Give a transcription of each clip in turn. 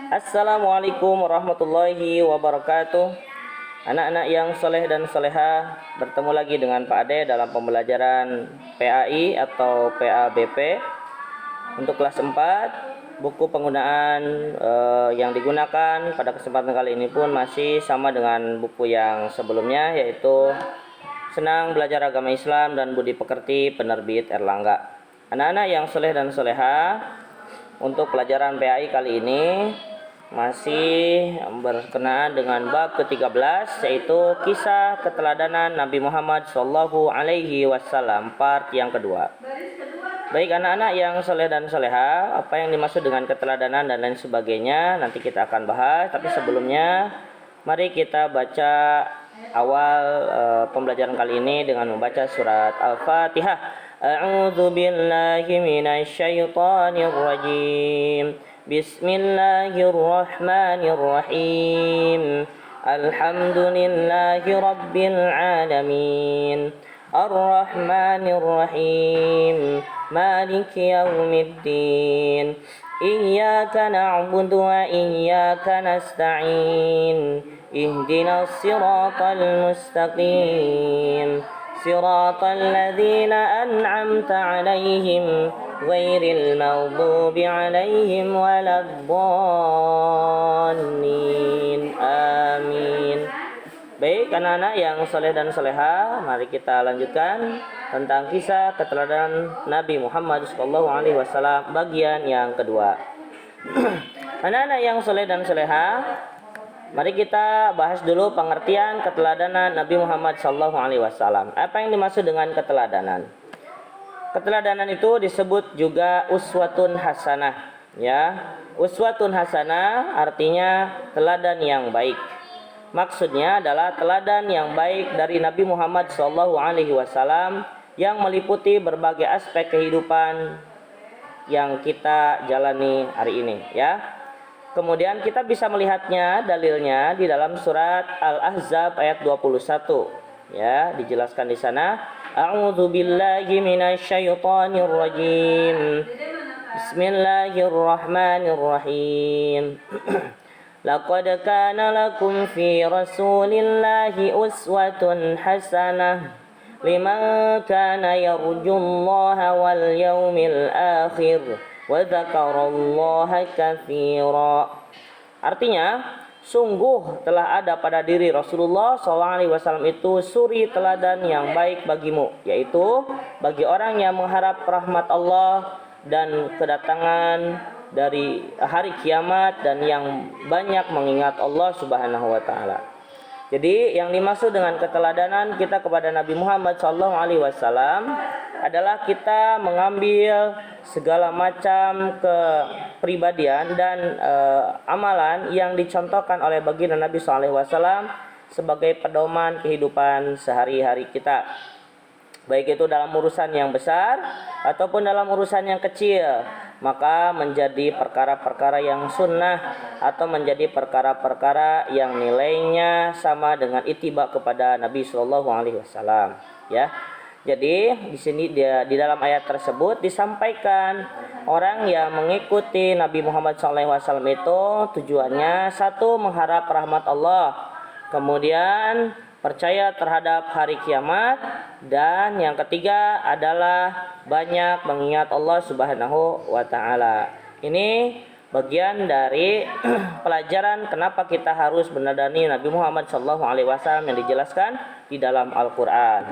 Assalamualaikum warahmatullahi wabarakatuh. Anak-anak yang soleh dan solehah, bertemu lagi dengan Pak Ade dalam pembelajaran PAI atau PABP untuk kelas 4. Buku penggunaan yang digunakan pada kesempatan kali ini pun masih sama dengan buku yang sebelumnya, yaitu Senang Belajar Agama Islam dan Budi Pekerti, penerbit Erlangga. Anak-anak yang soleh dan solehah, untuk pelajaran PAI kali ini masih berkenaan dengan bab ke-13, yaitu kisah keteladanan Nabi Muhammad Shallallahu Alaihi Wasallam, part yang kedua. Baik anak-anak yang soleh dan soleha, apa yang dimaksud dengan keteladanan dan lain sebagainya nanti kita akan bahas. Tapi sebelumnya, mari kita baca awal pembelajaran kali ini dengan membaca surat Al-Fatihah. A'udzu billahi minasy syaithanir rajim. Bismillahirrahmanirrahim. Alhamdulillahi rabbil alamin. Ar-Rahmanir-Rahim. Maliki yaumiddin. Iyyaka na'budu wa iyyaka nasta'in. Ihdinas siratal mustaqim. Siratal ladzina an'amta 'alaihim ghairil maghdubi 'alaihim waladdallin. Amin. Baik anak-anak yang soleh dan soleha, mari kita lanjutkan tentang kisah keteladanan Nabi Muhammad SAW bagian yang kedua. Anak-anak yang soleh dan soleha, mari kita bahas dulu pengertian keteladanan Nabi Muhammad SAW. Apa yang dimaksud dengan keteladanan? Keteladanan itu disebut juga uswatun hasanah. Ya, uswatun hasanah artinya teladan yang baik. Maksudnya adalah teladan yang baik dari Nabi Muhammad SAW yang meliputi berbagai aspek kehidupan yang kita jalani hari ini, ya. Kemudian kita bisa melihatnya dalilnya di dalam surat Al-Ahzab ayat 21. Ya, dijelaskan di sana, A'udzu billahi minasyaitonir rajim. Bismillahirrahmanirrahim. Laqad kana lakum fi Rasulillahi uswatun hasanah liman kana yarjullaha wal yawmil akhir wa dzakarallaha katsira. Artinya, sungguh telah ada pada diri Rasulullah SAW itu suri teladan yang baik bagimu, yaitu bagi orang yang mengharap rahmat Allah dan kedatangan dari hari kiamat dan yang banyak mengingat Allah Subhanahu wa taala. Jadi yang dimaksud dengan keteladanan kita kepada Nabi Muhammad SAW adalah kita mengambil segala macam kepribadian dan amalan yang dicontohkan oleh baginda Nabi SAW sebagai pedoman kehidupan sehari-hari kita, baik itu dalam urusan yang besar ataupun dalam urusan yang kecil, maka menjadi perkara-perkara yang sunnah atau menjadi perkara-perkara yang nilainya sama dengan ittiba kepada Nabi Shallallahu Alaihi Wasallam. Ya, jadi di sini di dalam ayat tersebut disampaikan orang yang mengikuti Nabi Muhammad SAW itu tujuannya satu, mengharap rahmat Allah, kemudian percaya terhadap hari kiamat, dan yang ketiga adalah banyak mengingat Allah Subhanahu wa taala. Ini bagian dari pelajaran kenapa kita harus meneladani Nabi Muhammad SAW yang dijelaskan di dalam Al-Qur'an.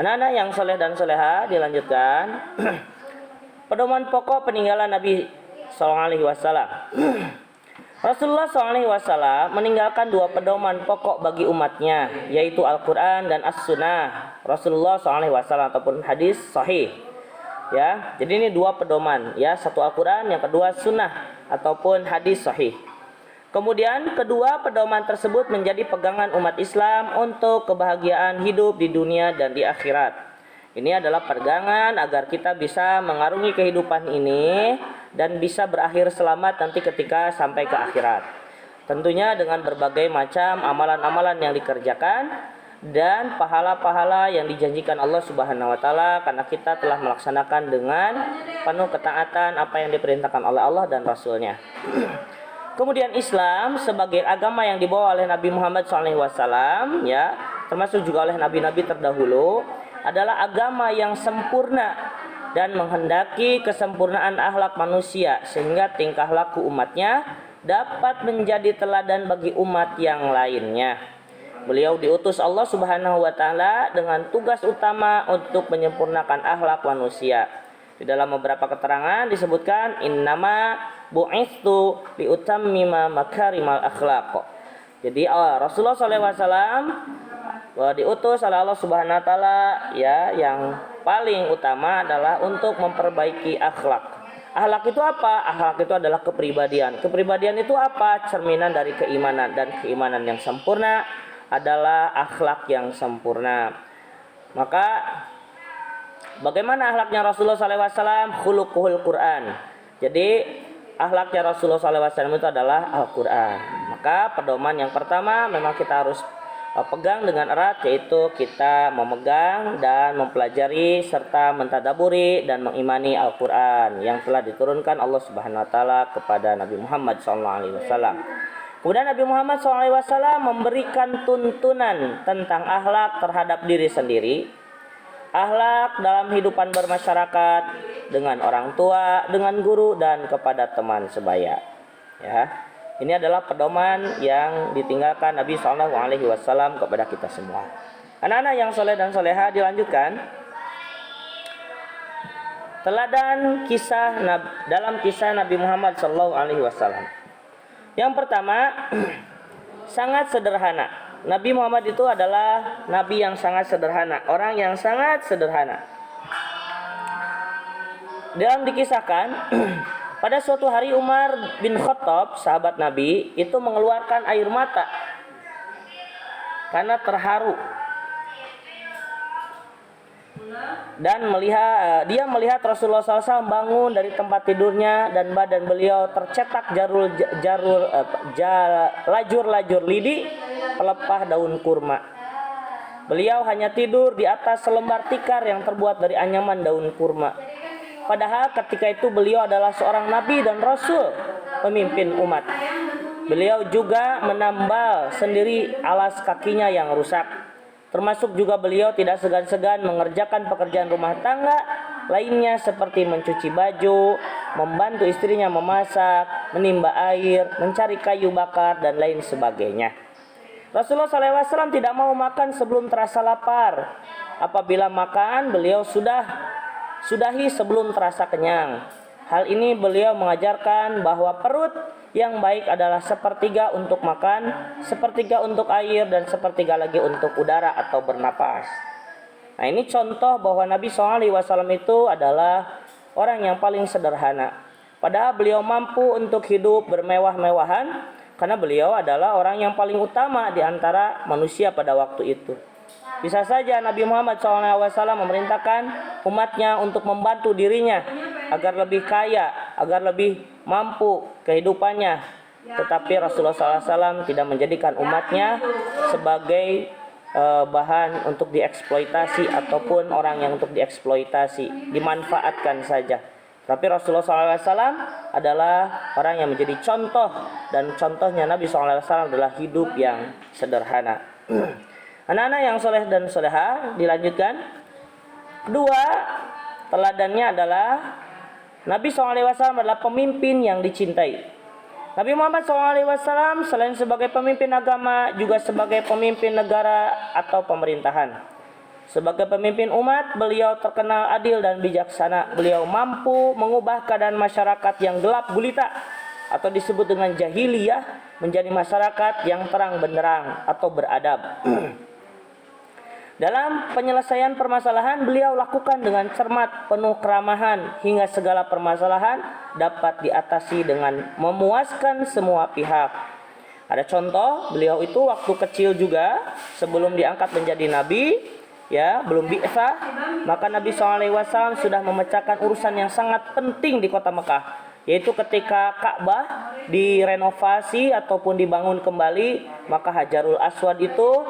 Anak-anak yang soleh dan soleha, dilanjutkan. Pedoman pokok peninggalan Nabi SAW. Rasulullah SAW meninggalkan dua pedoman pokok bagi umatnya, yaitu Al-Quran dan As-Sunnah Rasulullah SAW ataupun hadis sahih. Ya, jadi ini dua pedoman, ya, satu Al-Quran, yang kedua Sunnah ataupun hadis sahih. Kemudian kedua pedoman tersebut menjadi pegangan umat Islam untuk kebahagiaan hidup di dunia dan di akhirat. Ini adalah pegangan agar kita bisa mengarungi kehidupan ini dan bisa berakhir selamat nanti ketika sampai ke akhirat. Tentunya dengan berbagai macam amalan-amalan yang dikerjakan dan pahala-pahala yang dijanjikan Allah Subhanahu wa taala karena kita telah melaksanakan dengan penuh ketaatan apa yang diperintahkan oleh Allah dan Rasul-Nya. Kemudian Islam sebagai agama yang dibawa oleh Nabi Muhammad SAW, ya, termasuk juga oleh nabi-nabi terdahulu, adalah agama yang sempurna dan menghendaki kesempurnaan akhlak manusia sehingga tingkah laku umatnya dapat menjadi teladan bagi umat yang lainnya. Beliau diutus Allah Subhanahu wa taala dengan tugas utama untuk menyempurnakan akhlak manusia. Di dalam beberapa keterangan disebutkan innama bu'itsu liutammima makarimal akhlaq. Jadi Rasulullah SAW diutus oleh Allah Subhanahu wa taala, ya, yang paling utama adalah untuk memperbaiki akhlak. Akhlak itu apa? Akhlak itu adalah kepribadian. Kepribadian itu apa? Cerminan dari keimanan, dan keimanan yang sempurna adalah akhlak yang sempurna. Maka bagaimana akhlaknya Rasulullah SAW? Khuluquhul Quran. Jadi akhlaknya Rasulullah SAW itu adalah Al-Quran. Maka pedoman yang pertama memang kita harus pegang dengan erat, yaitu kita memegang dan mempelajari serta mentadaburi dan mengimani Al-Quran yang telah diturunkan Allah Subhanahu wa taala kepada Nabi Muhammad SAW. Kemudian Nabi Muhammad SAW memberikan tuntunan tentang akhlak terhadap diri sendiri, akhlak dalam kehidupan bermasyarakat, dengan orang tua, dengan guru, dan kepada teman sebaya. Ya, ini adalah pedoman yang ditinggalkan Nabi SAW kepada kita semua. Anak-anak yang soleh dan soleha, dilanjutkan teladan kisah dalam kisah Nabi Muhammad SAW. Yang pertama, sangat sederhana. Nabi Muhammad itu adalah nabi yang sangat sederhana, orang yang sangat sederhana. Dalam dikisahkan, pada suatu hari Umar bin Khattab, sahabat Nabi, itu mengeluarkan air mata karena terharu dan dia melihat Rasulullah SAW bangun dari tempat tidurnya dan badan beliau tercetak lajur-lajur lidi pelepah daun kurma. Beliau hanya tidur di atas selembar tikar yang terbuat dari anyaman daun kurma. Padahal ketika itu beliau adalah seorang nabi dan rasul, pemimpin umat. Beliau juga menambal sendiri alas kakinya yang rusak. Termasuk juga beliau tidak segan-segan mengerjakan pekerjaan rumah tangga lainnya seperti mencuci baju, membantu istrinya memasak, menimba air, mencari kayu bakar, dan lain sebagainya. Rasulullah SAW tidak mau makan sebelum terasa lapar. Apabila makan, beliau sudahi sebelum terasa kenyang. Hal ini beliau mengajarkan bahwa perut yang baik adalah sepertiga untuk makan, sepertiga untuk air, dan sepertiga lagi untuk udara atau bernapas. Nah, ini contoh bahwa Nabi SAW itu adalah orang yang paling sederhana. Padahal beliau mampu untuk hidup bermewah-mewahan karena beliau adalah orang yang paling utama di antara manusia pada waktu itu. Bisa saja Nabi Muhammad SAW memerintahkan umatnya untuk membantu dirinya agar lebih kaya, agar lebih mampu kehidupannya. Tetapi Rasulullah SAW tidak menjadikan umatnya sebagai bahan untuk dieksploitasi ataupun orang yang untuk dieksploitasi, dimanfaatkan saja. Tapi Rasulullah SAW adalah orang yang menjadi contoh, dan contohnya Nabi SAW adalah hidup yang sederhana. Anak-anak yang soleh dan soleha, dilanjutkan. Kedua, teladannya adalah Nabi SAW adalah pemimpin yang dicintai. Nabi Muhammad SAW selain sebagai pemimpin agama, juga sebagai pemimpin negara atau pemerintahan. Sebagai pemimpin umat, beliau terkenal adil dan bijaksana. Beliau mampu mengubah keadaan masyarakat yang gelap gulita atau disebut dengan jahiliyah menjadi masyarakat yang terang benderang atau beradab. Dalam penyelesaian permasalahan, beliau lakukan dengan cermat, penuh keramahan, hingga segala permasalahan dapat diatasi dengan memuaskan semua pihak. Ada contoh, beliau itu waktu kecil juga, sebelum diangkat menjadi nabi, ya, belum bi'tsah, maka Nabi SAW sudah memecahkan urusan yang sangat penting di kota Mekah, yaitu ketika Ka'bah direnovasi ataupun dibangun kembali, maka Hajarul Aswad itu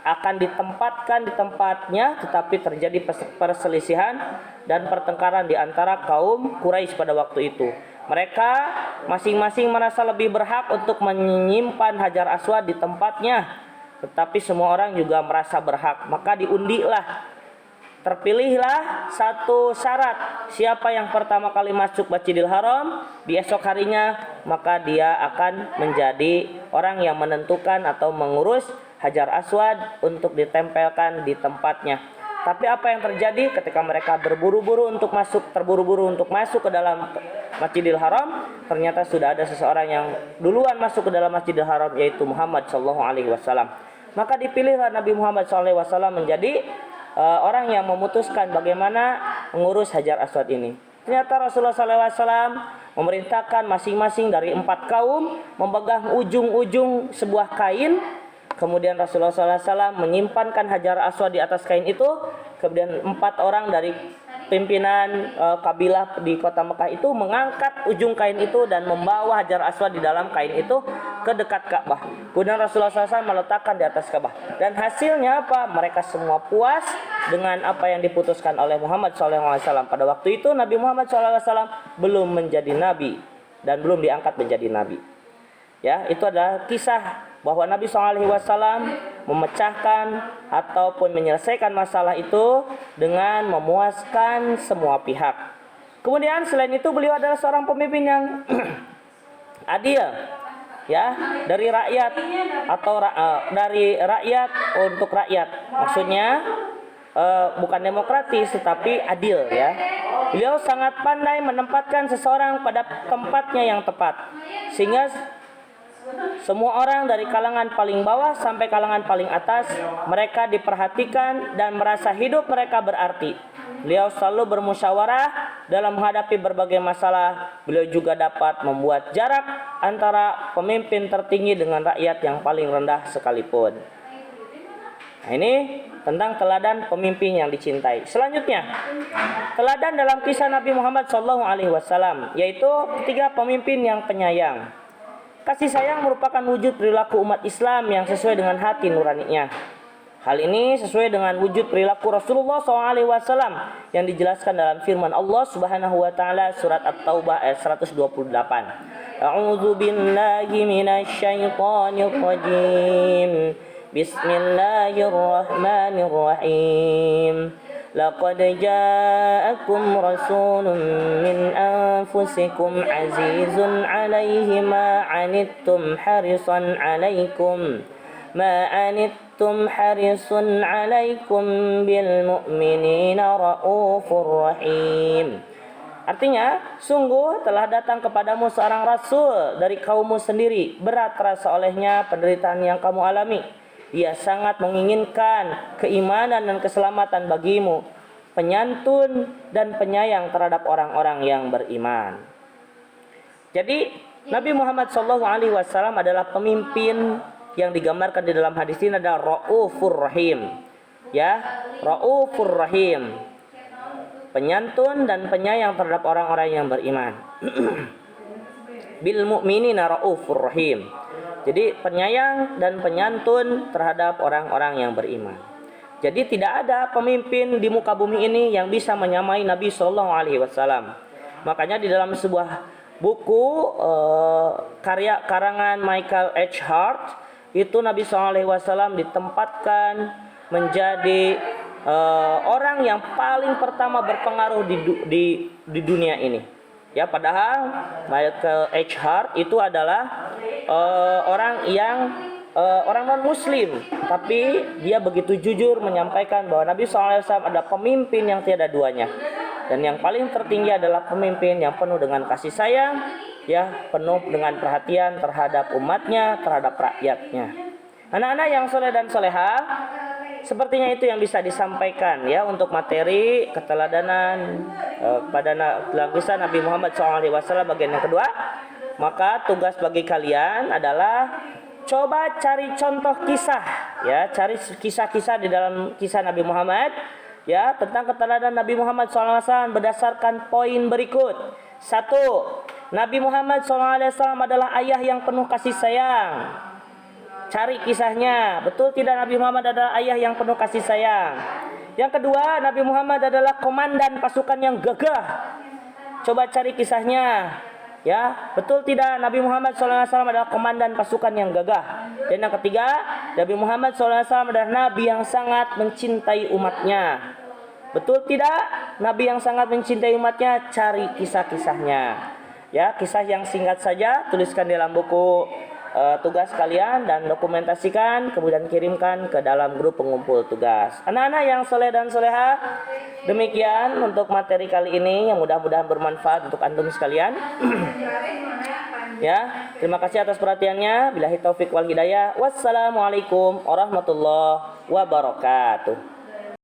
akan ditempatkan di tempatnya, tetapi terjadi perselisihan dan pertengkaran di antara kaum Quraisy pada waktu itu. Mereka masing-masing merasa lebih berhak untuk menyimpan Hajar Aswad di tempatnya, tetapi semua orang juga merasa berhak. Maka diundilah, terpilihlah satu syarat, siapa yang pertama kali masuk Masjidil Haram di esok harinya, maka dia akan menjadi orang yang menentukan atau mengurus Hajar Aswad untuk ditempelkan di tempatnya. Tapi apa yang terjadi ketika mereka terburu-buru untuk masuk ke dalam Masjidil Haram, ternyata sudah ada seseorang yang duluan masuk ke dalam Masjidil Haram, yaitu Muhammad sallallahu alaihi wasallam. Maka dipilihlah Nabi Muhammad sallallahu alaihi wasallam menjadi orang yang memutuskan bagaimana mengurus Hajar Aswad ini. Ternyata Rasulullah sallallahu alaihi wasallam memerintahkan masing-masing dari 4 kaum memegang ujung-ujung sebuah kain. Kemudian Rasulullah SAW menyimpankan Hajar Aswad di atas kain itu. Kemudian 4 orang dari pimpinan kabilah di kota Mekah itu mengangkat ujung kain itu dan membawa Hajar Aswad di dalam kain itu ke dekat Ka'bah. Kemudian Rasulullah SAW meletakkan di atas Ka'bah. Dan hasilnya apa? Mereka semua puas dengan apa yang diputuskan oleh Muhammad SAW. Pada waktu itu Nabi Muhammad SAW belum menjadi nabi dan belum diangkat menjadi nabi. Ya, itu adalah kisah bahwa Nabi SAW memecahkan ataupun menyelesaikan masalah itu dengan memuaskan semua pihak. Kemudian selain itu beliau adalah seorang pemimpin yang adil, ya, dari rakyat atau dari rakyat untuk rakyat. Maksudnya bukan demokratis tetapi adil, ya. Beliau sangat pandai menempatkan seseorang pada tempatnya yang tepat, sehingga semua orang dari kalangan paling bawah sampai kalangan paling atas, mereka diperhatikan dan merasa hidup mereka berarti. Beliau selalu bermusyawarah dalam menghadapi berbagai masalah. Beliau juga dapat membuat jarak antara pemimpin tertinggi dengan rakyat yang paling rendah sekalipun. Nah, ini tentang teladan pemimpin yang dicintai. Selanjutnya, teladan dalam kisah Nabi Muhammad SAW, yaitu 3 pemimpin yang penyayang. Kasih sayang merupakan wujud perilaku umat Islam yang sesuai dengan hati nuraninya. Hal ini sesuai dengan wujud perilaku Rasulullah SAW yang dijelaskan dalam firman Allah Subhanahu wa taala surat At-Taubah ayat 128. A'udzu billahi minasy syaithanir rajim. Bismillahirrahmanirrahim. Laqad ja'akum rasulun min anfusikum azizun 'alaihi ma 'anittum harisun 'alaikum bil mu'minina raufur rahim. Artinya, sungguh telah datang kepadamu seorang rasul dari kaummu sendiri, berat terasa olehnya penderitaan yang kamu alami. Dia sangat menginginkan keimanan dan keselamatan bagimu, penyantun dan penyayang terhadap orang-orang yang beriman. Jadi Nabi Muhammad SAW adalah pemimpin yang digambarkan di dalam hadis ini adalah Raufur Rahim. Ya, Raufur Rahim, penyantun dan penyayang terhadap orang-orang yang beriman. Bil mu'minina Raufur Rahim. Jadi penyayang dan penyantun terhadap orang-orang yang beriman. Jadi tidak ada pemimpin di muka bumi ini yang bisa menyamai Nabi Shallallahu Alaihi Wasallam. Makanya di dalam sebuah buku karya karangan Michael H. Hart itu Nabi Shallallahu Alaihi Wasallam ditempatkan menjadi orang yang paling pertama berpengaruh di dunia ini. Ya, padahal Michael H. Hart itu adalah orang yang orang non-Muslim, tapi dia begitu jujur menyampaikan bahwa Nabi SAW adalah pemimpin yang tiada duanya, dan yang paling tertinggi adalah pemimpin yang penuh dengan kasih sayang, ya, penuh dengan perhatian terhadap umatnya, terhadap rakyatnya. Anak-anak yang soleh dan soleha, sepertinya itu yang bisa disampaikan, ya, untuk materi keteladanan pada dalam kisah Nabi Muhammad SAW bagian yang kedua. Maka tugas bagi kalian adalah coba cari contoh kisah, ya, cari kisah-kisah di dalam kisah Nabi Muhammad, ya, tentang keteladanan Nabi Muhammad SAW berdasarkan poin berikut. 1. Nabi Muhammad SAW adalah ayah yang penuh kasih sayang. Cari kisahnya. Betul tidak Nabi Muhammad adalah ayah yang penuh kasih sayang? Yang kedua, Nabi Muhammad adalah komandan pasukan yang gagah. Coba cari kisahnya. Ya, betul tidak Nabi Muhammad SAW adalah komandan pasukan yang gagah? Dan yang ketiga, Nabi Muhammad SAW adalah Nabi yang sangat mencintai umatnya. Betul tidak Nabi yang sangat mencintai umatnya? Cari kisah-kisahnya. Ya, kisah yang singkat saja, tuliskan dalam buku tugas kalian dan dokumentasikan, kemudian kirimkan ke dalam grup pengumpul tugas. Anak-anak yang soleh dan soleha, demikian untuk materi kali ini yang mudah-mudahan bermanfaat untuk antum sekalian. Ya, terima kasih atas perhatiannya. Billahi taufik wal hidayah. Wassalamualaikum warahmatullahi wabarakatuh.